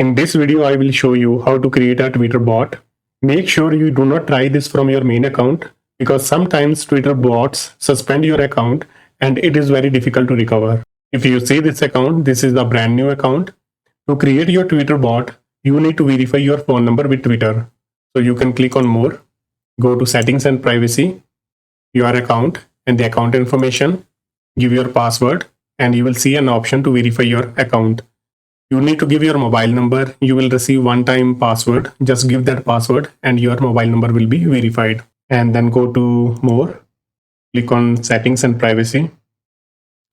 In this video, I will show you how to create a Twitter bot. Make sure you do not try this from your main account because sometimes Twitter bots suspend your account and it is very difficult to recover. If you see this account, this is a brand new account. To create your Twitter bot, you need to verify your phone number with Twitter. So you can click on More, go to Settings and Privacy, your account and the account information, give your password, and you will see an option to verify your account. You need to give your mobile number. You will receive one-time password. Just give that password and your mobile number will be verified. And then go to More, click on Settings and Privacy,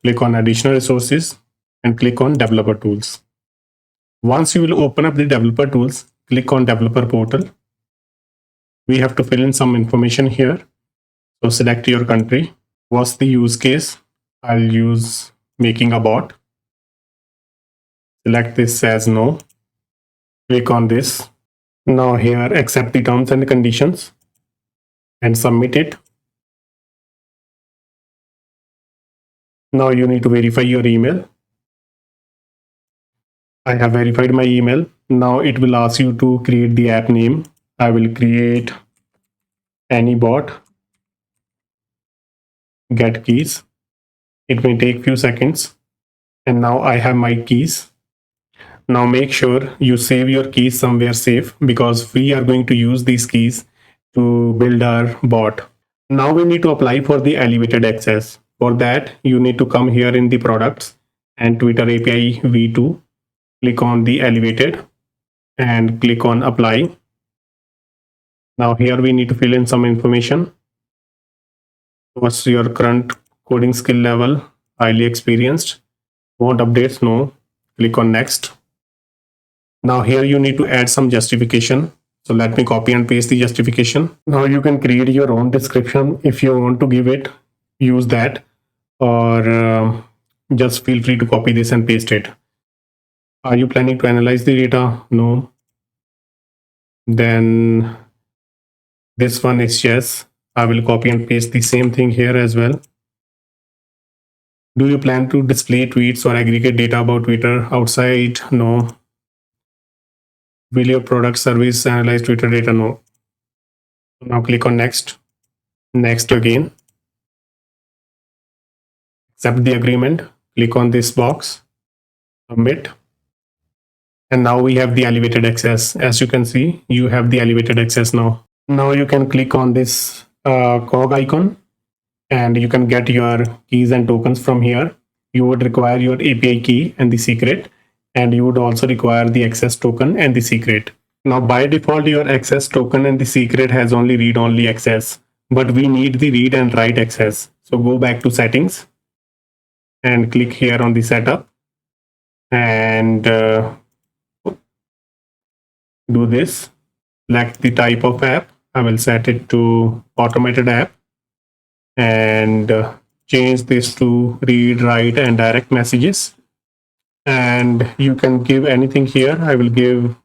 click on Additional Resources, and click on Developer Tools. Once you will open up the Developer Tools, click on Developer Portal. We have to fill in some information here. So select your country. What's the use case? I'll use making a bot. Select this as no. Click on this. Now here accept the terms and conditions and submit it. Now you need to verify your email. I have verified my email. Now it will ask you to create the app name. I will create any bot. Get keys. It may take few seconds. And now I have my keys. Now make sure you save your keys somewhere safe because we are going to use these keys to build our bot. Now we need to apply for the elevated access. For that, you need to come here in the products and Twitter API v2. Click on the elevated and click on apply. Now here we need to fill in some information. What's your current coding skill level? Highly experienced. Want updates? No. Click on next. Now here you need to add some justification. So let me copy and paste the justification. Now you can create your own description. If you want to give it, use that, or just feel free to copy this and paste it. Are you planning to analyze the data? No. Then this one is yes. I will copy and paste the same thing here as well. Do you plan to display tweets or aggregate data about Twitter outside? No. Will your product service analyze Twitter data? No. Now click on next. Next again. Accept the agreement. Click on this box. Submit. And now we have the elevated access. As you can see, you have the elevated access now. Now you can click on this cog icon and you can get your keys and tokens from here. You would require your API key and the secret, and you would also require the access token and the secret. Now by default, your access token and the secret has only read-only access, but we need the read and write access. So go back to settings and click here on the setup and do this. Select the type of app. I will set it to automated app and change this to read, write, and direct messages. And you can give anything here. I will give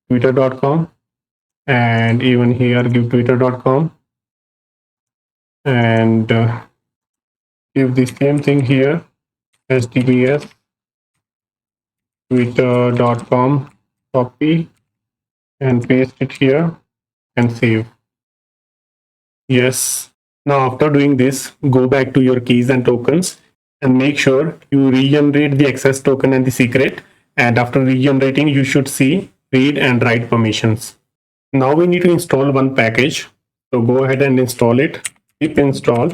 twitter.com and even here give twitter.com and give the same thing here, https twitter.com, copy and paste it here and save. Yes. Now after doing this, go back to your keys and tokens and make sure you regenerate the access token and the secret. And after regenerating, you should see read and write permissions. Now we need to install one package. So go ahead and install it. Pip install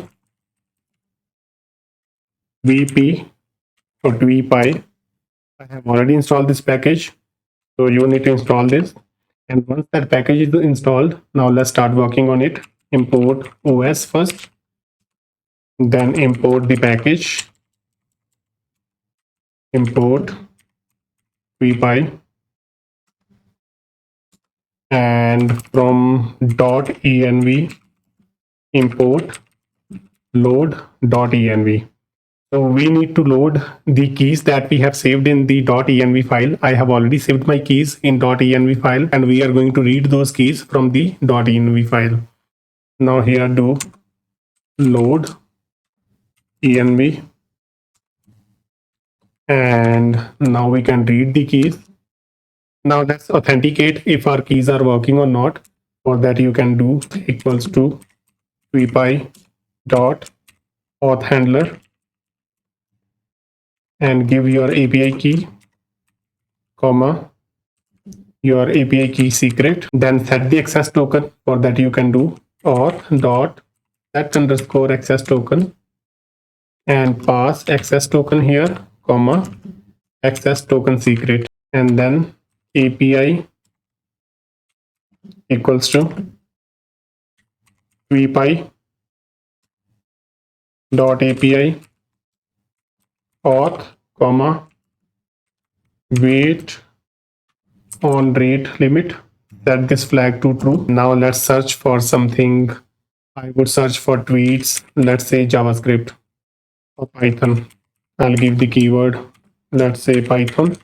vp or tvpy. I have already installed this package. So you need to install this. And once that package is installed, now let's start working on it. Import OS first, then import the package, import tvpy, and from .env import load.env. So we need to load the keys that we have saved in the .env file. I have already saved my keys in .env file and we are going to read those keys from the .env file. Now here do load env and now we can read the keys. Now let's authenticate if our keys are working or not. For that you can do equals to vpy dot auth handler and give your API key, comma, your API key secret, then set the access token. For that you can do auth dot set underscore access token and pass access token here, comma, access token secret, and then API equals to vpy dot API auth, comma, wait on rate limit. Set this flag to true. Now let's search for something. I would search for tweets, let's say JavaScript or Python. I'll give the keyword, let's say Python.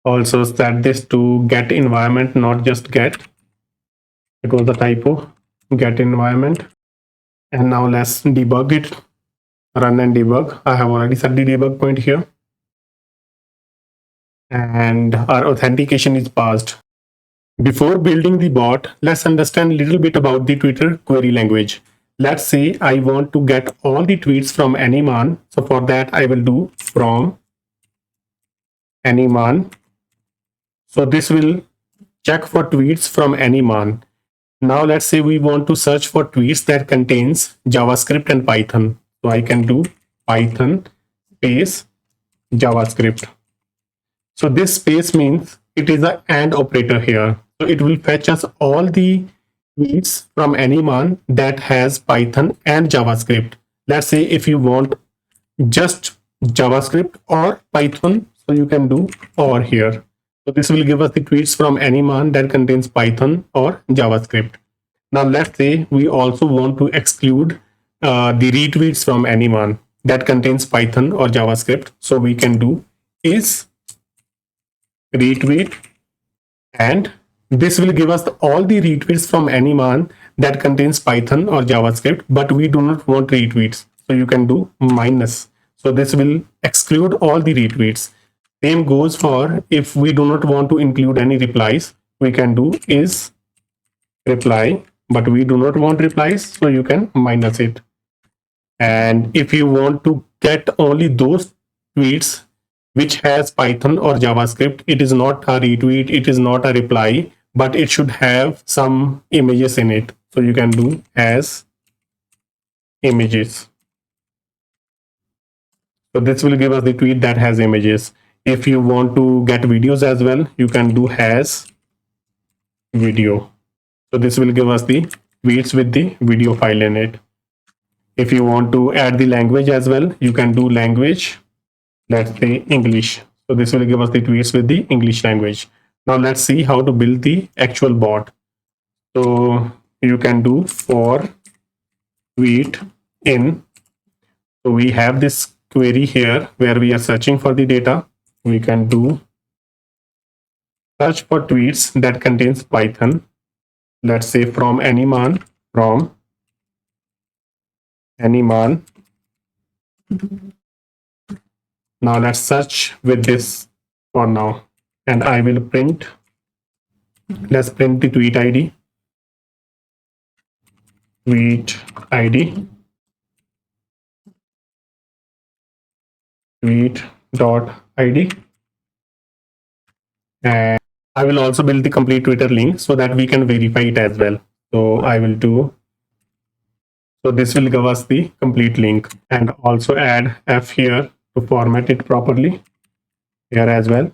Also set this to get environment, not just get. It was a typo, get environment. And now let's debug it, run and debug. I have already set the debug point here. And our authentication is passed. Before building the bot, let's understand a little bit about the Twitter query language. Let's say I want to get all the tweets from anyone. So for that, I will do from anyone. So this will check for tweets from anyone. Now let's say we want to search for tweets that contains JavaScript and Python. So I can do Python space JavaScript. So this space means it is an AND operator here. So it will fetch us all the tweets from anyone that has Python and JavaScript. Let's say if you want just JavaScript or Python, so you can do or here. So this will give us the tweets from anyone that contains Python or JavaScript. Now let's say we also want to exclude the retweets from anyone that contains Python or JavaScript. So we can do is retweet, and this will give us all the retweets from anyone that contains Python or JavaScript, but we do not want retweets. So you can do minus. So this will exclude all the retweets. Same goes for if we do not want to include any replies, we can do is reply, but we do not want replies, so you can minus it. And if you want to get only those tweets which has Python or JavaScript, it is not a retweet, it is not a reply, but it should have some images in it. So you can do as images. So this will give us the tweet that has images. If you want to get videos as well, you can do has video. So this will give us the tweets with the video file in it. If you want to add the language as well, you can do language, let's say English. So this will give us the tweets with the English language. Now let's see how to build the actual bot. So you can do for tweet in. So we have this query here where we are searching for the data. We can do search for tweets that contains Python. Let's say from anyman, from anyman. Now let's search with this for now, and I will print, let's print the tweet ID, tweet ID, tweet dot ID, and I will also build the complete Twitter link so that we can verify it as well. So I will do, so this will give us the complete link, and also add F here to format it properly here as well.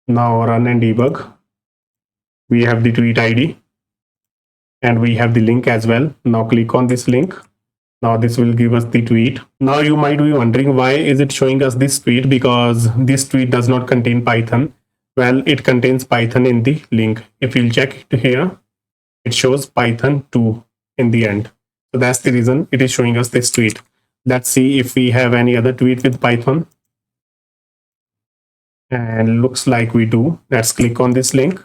Now run and debug. We have the tweet ID and we have the link as well. Now click on this link. Now this will give us the tweet. Now you might be wondering, why is it showing us this tweet? Because this tweet does not contain Python. Well, it contains Python in the link. If you'll check it here, it shows Python 2 in the end. So that's the reason it is showing us this tweet. Let's see if we have any other tweet with Python. And looks like we do. Let's click on this link.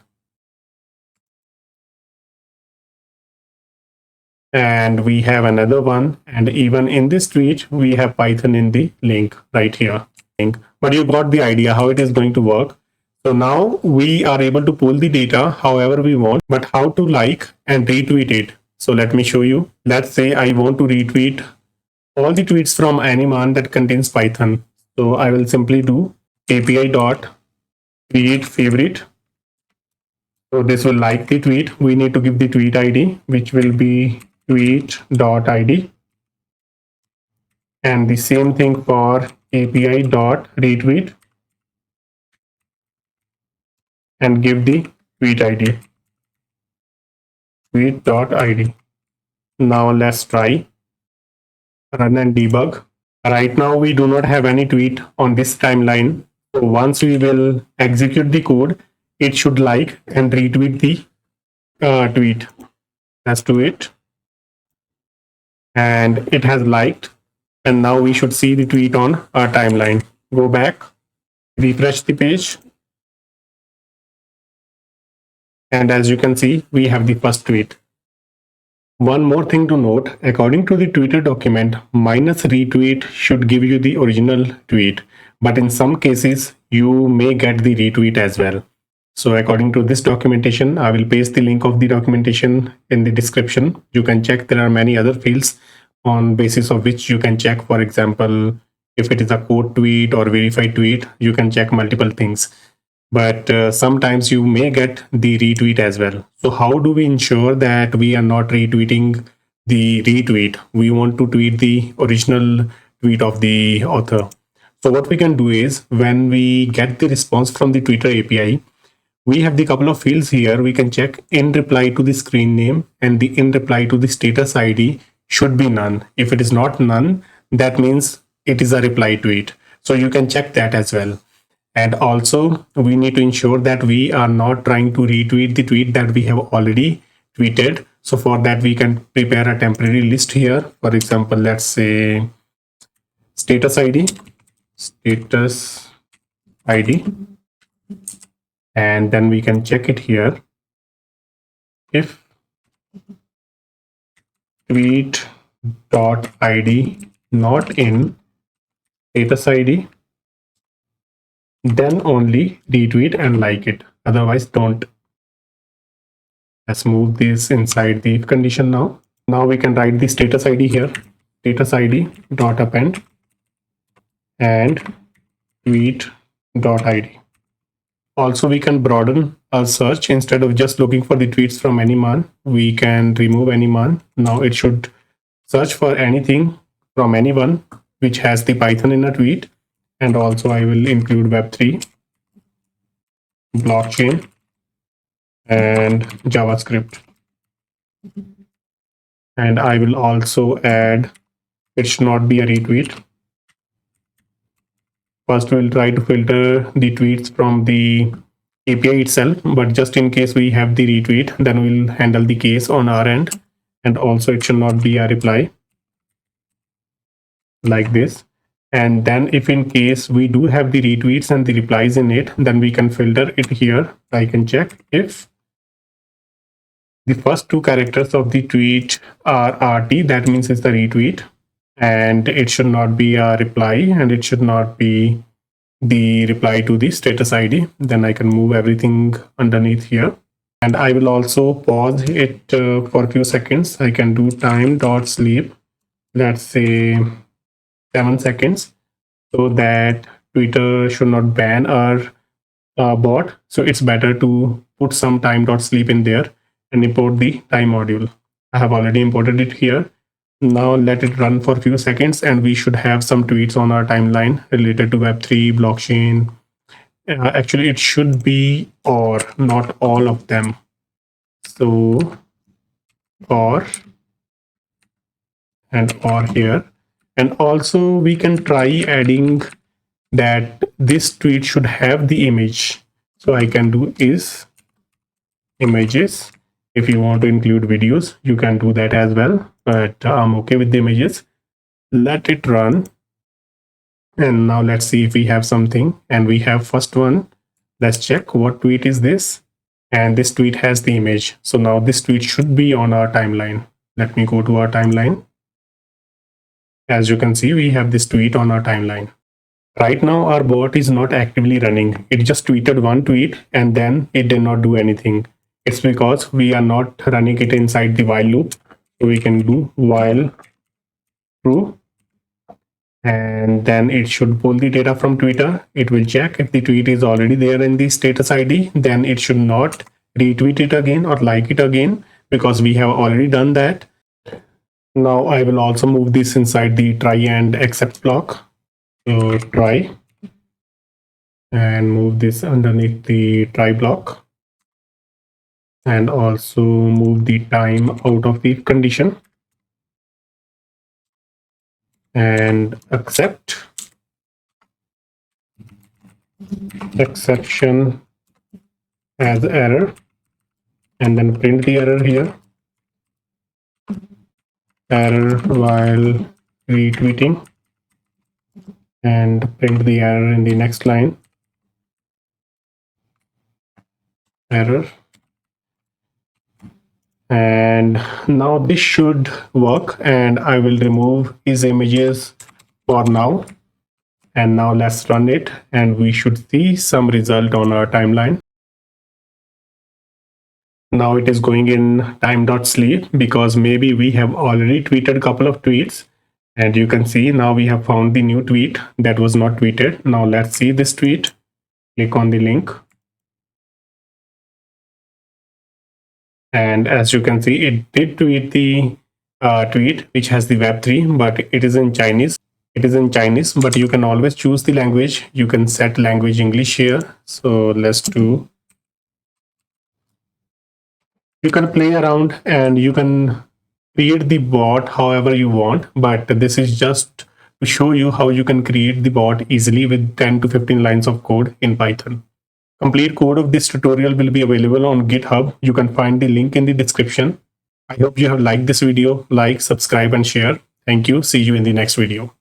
And we have another one. And even in this tweet, we have Python in the link right here. But you got the idea how it is going to work. So now we are able to pull the data however we want, but how to like and retweet it? So let me show you. Let's say I want to retweet all the tweets from anyone that contains Python. So I will simply do API dot create favorite. So this will like the tweet. We need to give the tweet ID, which will be tweet.id. And the same thing for API dot retweet and give the tweet ID, tweet.id. Now let's try run and debug. Right now we do not have any tweet on this timeline. So once we will execute the code, it should like and retweet the tweet. Let's do it. And it has liked. And now we should see the tweet on our timeline. Go back, refresh the page. And as you can see, we have the first tweet. One more thing to note, according to the Twitter document, minus retweet should give you the original tweet, but in some cases, you may get the retweet as well. So according to this documentation, I will paste the link of the documentation in the description. You can check, there are many other fields on basis of which you can check. For example, if it is a quote tweet or verified tweet, you can check multiple things. But sometimes you may get the retweet as well. So how do we ensure that we are not retweeting the retweet? We want to tweet the original tweet of the author. So what we can do is, when we get the response from the Twitter API, we have the couple of fields here. We can check in reply to the screen name, and the in reply to the status ID should be none. If it is not none, that means it is a reply tweet. So you can check that as well. And also we need to ensure that we are not trying to retweet the tweet that we have already tweeted. So for that, we can prepare a temporary list here. For example, let's say status ID, and then we can check it here. If tweet dot id not in status ID, then only retweet and like it, otherwise don't. Let's move this inside the if condition now. Now we can write the status ID here, status ID dot append and tweet dot id. Also, we can broaden our search. Instead of just looking for the tweets from anyone, we can remove anyone. Now it should search for anything from anyone which has the Python in a tweet. And also I will include Web3, blockchain, and JavaScript. And I will also add, it should not be a retweet. First, we'll try to filter the tweets from the API itself, but just in case we have the retweet, then we'll handle the case on our end. And also it should not be a reply like this. And then if in case we do have the retweets and the replies in it, then we can filter it here. I can check if the first two characters of the tweet are RT, that means it's the retweet, and it should not be a reply, and it should not be the reply to the status ID. Then I can move everything underneath here. And I will also pause it for a few seconds. I can do time.sleep, let's say 7 seconds, so that Twitter should not ban our bot. So it's better to put some time.sleep in there and import the time module. I have already imported it here. Now let it run for a few seconds and we should have some tweets on our timeline related to Web3, blockchain. Actually, it should be or not all of them. So or and or here. And also we can try adding that this tweet should have the image. So I can do is images. If you want to include videos, you can do that as well, but I'm okay with the images. Let it run. And now let's see if we have something. And we have first one. Let's check what tweet is this. And this tweet has the image. So now this tweet should be on our timeline. Let me go to our timeline. As you can see, we have this tweet on our timeline. Right now, our bot is not actively running. It just tweeted one tweet and then it did not do anything. It's because we are not running it inside the while loop. So we can do while true, and then it should pull the data from Twitter. It will check if the tweet is already there in the status ID. Then it should not retweet it again or like it again because we have already done that. Now I will also move this inside the try and accept block. So try, and move this underneath the try block, and also move the time out of the condition, and accept exception as error, and then print the error here. Error while retweeting, and print the error in the next line. Error. And now this should work, and I will remove these images for now. And now let's run it, and we should see some result on our timeline. Now it is going in time.sleep because maybe we have already tweeted a couple of tweets, and you can see now we have found the new tweet that was not tweeted. Now let's see this tweet. Click on the link. And as you can see, it did tweet the tweet which has the Web3, but it is in Chinese. It is in Chinese, but you can always choose the language. You can set language English here. So let's do. You can play around and you can create the bot however you want, but this is just to show you how you can create the bot easily with 10 to 15 lines of code in Python. Complete code of this tutorial will be available on GitHub. You can find the link in the description. I hope you have liked this video. Like, subscribe, and share. Thank you. See you in the next video.